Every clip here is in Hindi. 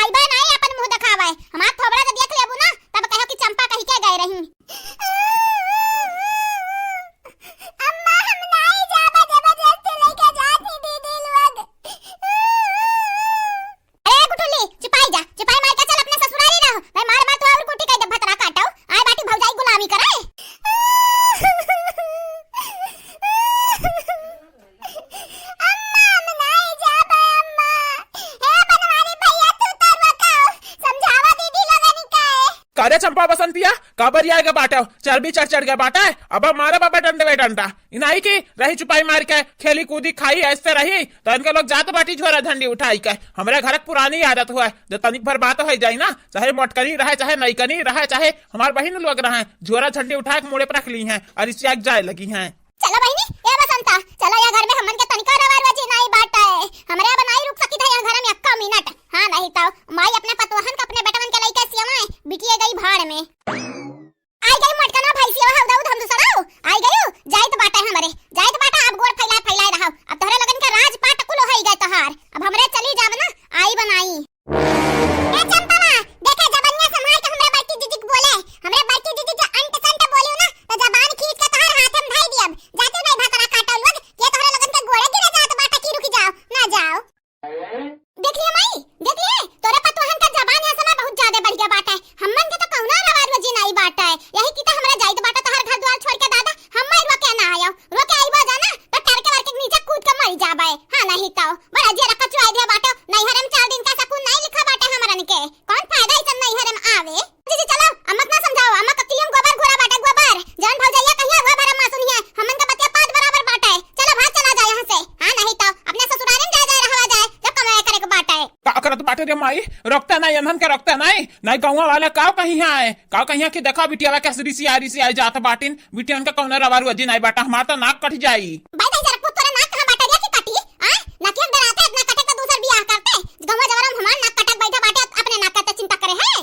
आई बा नहीं अपन मुंह दिखावे हमार थोबड़ा तो देख लेबू ना तब कहो कि चंपा कहीं के गए रही। अम्मा हम नहीं जाबा जबरदस्ती लेके जाती दीदी लोग। ए गुठुली चिपाई जा चिपाई मार के चल अपने ससुराली रहो भाई मार मार तो और कुटी कह दे भतरा काटाओ आए बाटी भौजाई गुलामी कराए। अरे चंपा बसंतिया काबर आएगा बाटा चर्बी चढ़ गया बाटा है अब मारे बाबा डंडे डंडा इनाई की रही चुपाई मार के खेली कूदी खाई ऐसे रही तो इनके लोग जात बाटी झोरा झंडी उठाई के हमारे घर पुरानी आदत हुआ जो तनिक भर बात हो जाए ना चाहे मोटकनी रहे चाहे नईकनी रहे चाहे हमारे बहन लोग रहे झोरा झंडी उठा के मुड़े पर रख ली है और इस जाए लगी है। चलो बहनी ए बसंता चलो या घर में हमन के तनिका रवारवाजी नहीं बाटा है हमरे बनाई रुक सकी था या घर में अक्का मिनट हां नहीं तो माई अपने पतोहन का अपने बेटवन के लइका सियमाए बिटिए गई भाड़ में आई गई मटकना भाई सिया हाउ दाऊद हम दूसराओ आई गयो जाइत बाटा है हमरे जाइत बाटा अब गोड़ फैलाए रहो अब तोहरे लगन के राज पाट कुल होई गए तोहार अब हमरे चली जाब ना आई बनाई। ए चंपा देखे जबनिया संभाल के हमरे बाटी जीजी बोले हमरे बाटी जीजी जो अंट संट बोलियो ना तो जबान खींच के तोहर हाथ में धाई दियब जाते नहीं भतरा काटल लोग के तोहरे लगन के गोड़े गिरे जात बाटा की रुक जाओ ना जाओ। देखिए माई देखिए तोरे पतोहन का जबान है समय बहुत ज्यादा बढ़ गया बाटा है हमन के तो कहना रवारवाजी नहीं बाटा है यही की तो हमरा जाइत बाटा तोहर घर द्वार छोड़ के दादा हम माई रोके ना आयो रोके आइबा जाना तो टरके वर के नीचे कूद के मर जाबे हां नहीं तो बड़ा जे रखा चुआई दिया बाटा नहीं हरम 4 दिन का सकून नहीं लिखा बाटा हमरन के कौन फायदा इसन नहीं हरम आवे जी चलो अम्मा ना समझाओ अम्मा कतियम गोबर घोड़ा बाटा गोबर जान भौजैया कहिया गोबर अम्मा सुनिए हमन का बतिया पांच बराबर बाटा है चलो भाग चला जाए यहां से हां नहीं तो अपने ससुराल में जा रहवा जाए जब कमाया करे के बाटा है का करत बाटे रे माई रोकता नहीं अनहन के रोकता नहीं गाँव वाले का कहीं आए का कहीं की देखा बिटिया के रिसी आई जात बाटिन बिटियन का कौन रवारू अजी नहीं बाटा हमार तो नाक कट जाई भाई दे जरा पुत्र नाक कहां बाटा रे की कटी हां नकियन डराते इतना कटे का दूसर बियाह करते गाँव जवरम हमार नाक कटक बैठा बाटे अपने नाक का चिंता करे है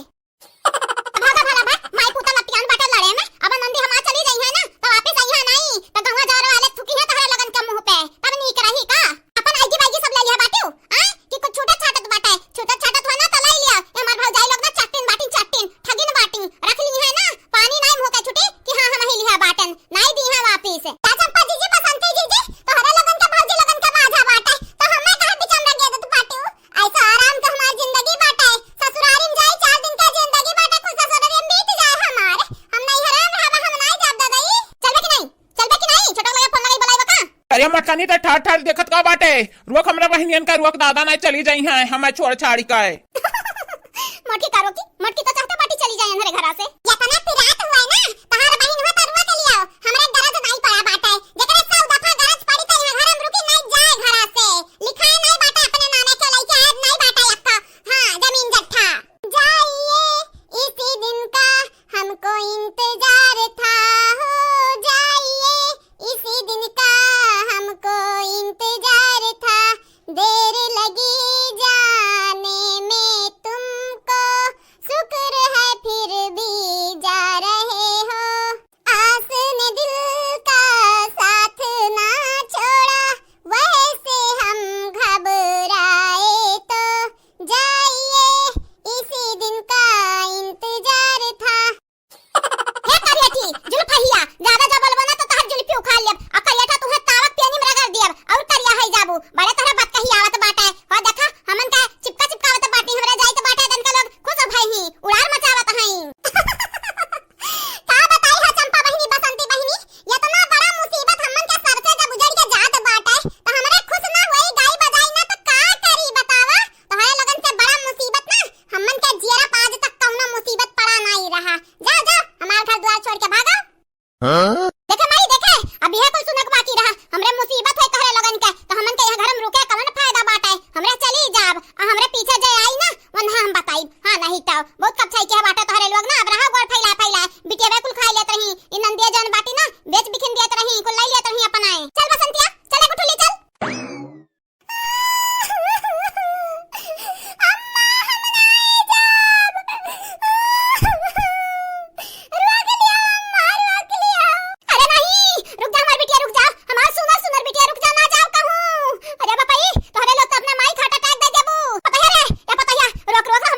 भागा भला भाई माई पुता नतियान बाटा लड़े में अब नंदी हमार चली गई है ना तो वापस आई है नहीं तो गाँव जवर वाले थुकी है तोहरे लगन के मुंह पे तब नी करही का अपन आईजी बाईजी सब ले लिया बाटू हां कि कुछ छोटा छाटत बाटा है छोटा छाटत हो ना तो लाई लिया ए हमार भौजाई लोग ना चट्टिन ठगिन बाटिन रख ली है ना पानी नहीं मुंह के छुटी कि हां हम ही लिया बाटन नहीं दी है वापस ता चंपा जीजी बसंती जीजी तो हरे लगन के भौजी लगन के माझा बाटा तो हमें कहां बिचम रख दे तू बाटू ऐसा आराम से हमारी जिंदगी बाटा है ससुराल में जाई 4 दिन का जिंदगी बाटा खुद ससुराल में बीत जाए हमार हम नहीं हराम रहबा हम नहीं जाब दादाई चलबे कि नहीं छोटा लगा फोन लगाई बुलाइबा का अरे मटकानी तो ठाठ ठाठ देखत का बाटे रोक हमरा बहनियन का रोक दादा नहीं चली जाई है हमें छोड़ छाड़ी का है मटकी तो चाहते बाटी चली जाए हमारे घर से या तना पिरात हुआ है ना तहार बहन हो तरवा के लियो हमरे गरज नहीं पड़ा बाटा है जेकरे सब दफा गरज पड़ी तो घर हम रुकी नहीं जाए घर से लिखाए नहीं बाटा अपने नाने के लइके आज नहीं बाटा यक्का हां जमीन जट्ठा जाइए इसी दिन का हमको इंतजार था हो जाइए इसी दिन का हमको इंतजार था देर लगी जाने में तुमको शुक्र है फिर भी जा रहे हो आस ने दिल का साथ ना छोड़ा वैसे हम घबराए तो जाइए इसी दिन का इंतजार था। हे करियठी जुल्फहिया ज्यादा जबल बना तो तहर जुल्फी उखाड़ लेब अकयटा तुहे तावक पेनी में रगड़ दियब और तरिया है जाबू बड़े तोहरा बात कही आवत बाटा है हो देखा हमन का चिपका चिपकावत बाटी हमरे जाई तो बाटा दन का लोग खुश भई ही उड़ार मचावत हई का बताई है चंपा बहिनी बसंती बहिनी ये तो ना बड़ा मुसीबत हमन के सर से जब उजड़ के जात बाटा है तो हमरे खुश ना होई गाई बजाई ना तो का करी बतावा तोहरे लगन से बड़ा मुसीबत ना हमन के जियरा पाज तक कौनो मुसीबत पड़ा नहीं रहा जा जा हमार घर द्वार छोड़ के भागा हां देखे माई देखे अब यह कोई सुनक बाकी रहा हमरे मुसीबत है तोहरे लगन के तो हमन के यहां घर में रुके कवन फायदा बाटा है हमरे चली जाब हमरे पीछे जे आई ना वहां हम बताई हां नहीं तो बहुत कब छई के बाटा तोहरे लोग ना अब रहा गोड़ फैला बिटिया कुल खाई लेत रही इ नंदिया जन बाटी ना बेच बिखिन देत रही कुल लाई लेत रही अपन आए चल बसंतिया चले गुठुली चल रोक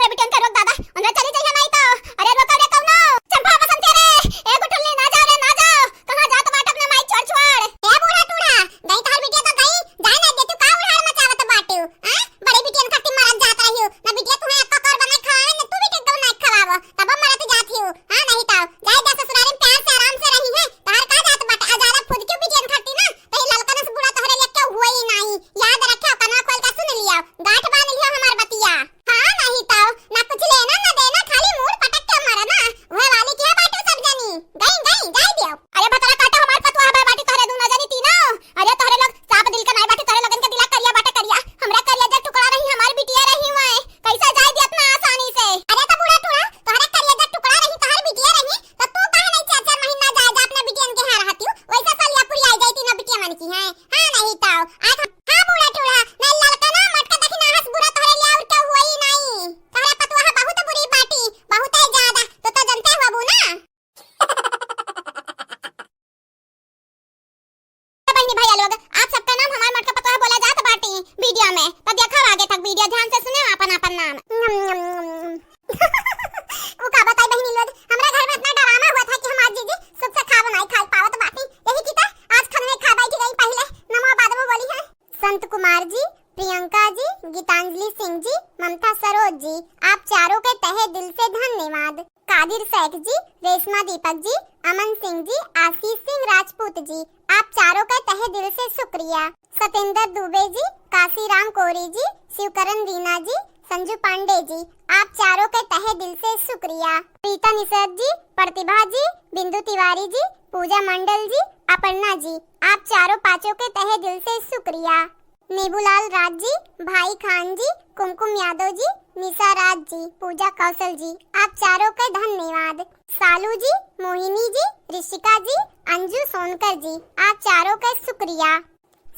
के तहे दिल से धन्यवाद। कादिर शेख जी, रेशमा दीपक जी, अमन सिंह जी, आशीष सिंह राजपूत जी, आप चारों का तहे दिल से शुक्रिया। सतेंद्र दुबे जी, काशीराम कोरी जी, शिवकरण रीना जी, संजू पांडे जी, आप चारों के तहे दिल से शुक्रिया। प्रीता निषाद जी, प्रतिभा जी, बिंदु तिवारी जी, पूजा मंडल जी, अपर्णा जी, आप चारों पांचों के तहे दिल से शुक्रिया। नेबूलाल राज जी, भाई खान जी, कुमकुम यादव जी, निशा राज जी, पूजा कौशल जी, आप चारों का धन्यवाद। सालू जी, मोहिनी जी, ऋषिका जी, अंजू सोनकर जी, आप चारों का शुक्रिया।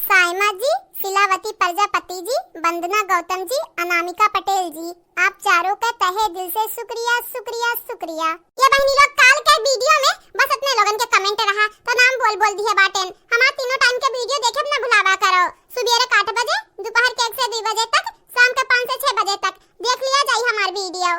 सायमा जी, शिलावती प्रजापति जी, वंदना गौतम जी, अनामिका पटेल जी, आप चारों का तहे दिल से शुक्रिया शुक्रिया शुक्रिया। ये बहनी लोग काल के वीडियो में बस अपने लोगन के कमेंट रहा तो नाम बोल दिए बाटेन। हमारा तीनों टाइम के वीडियो देखे ना भुलावा करो। सुबह 8 बजे, दोपहर के 1 से 2 बजे तक, शाम के 5 से 6 बजे तक देख लिया जाए हमारे वीडियो।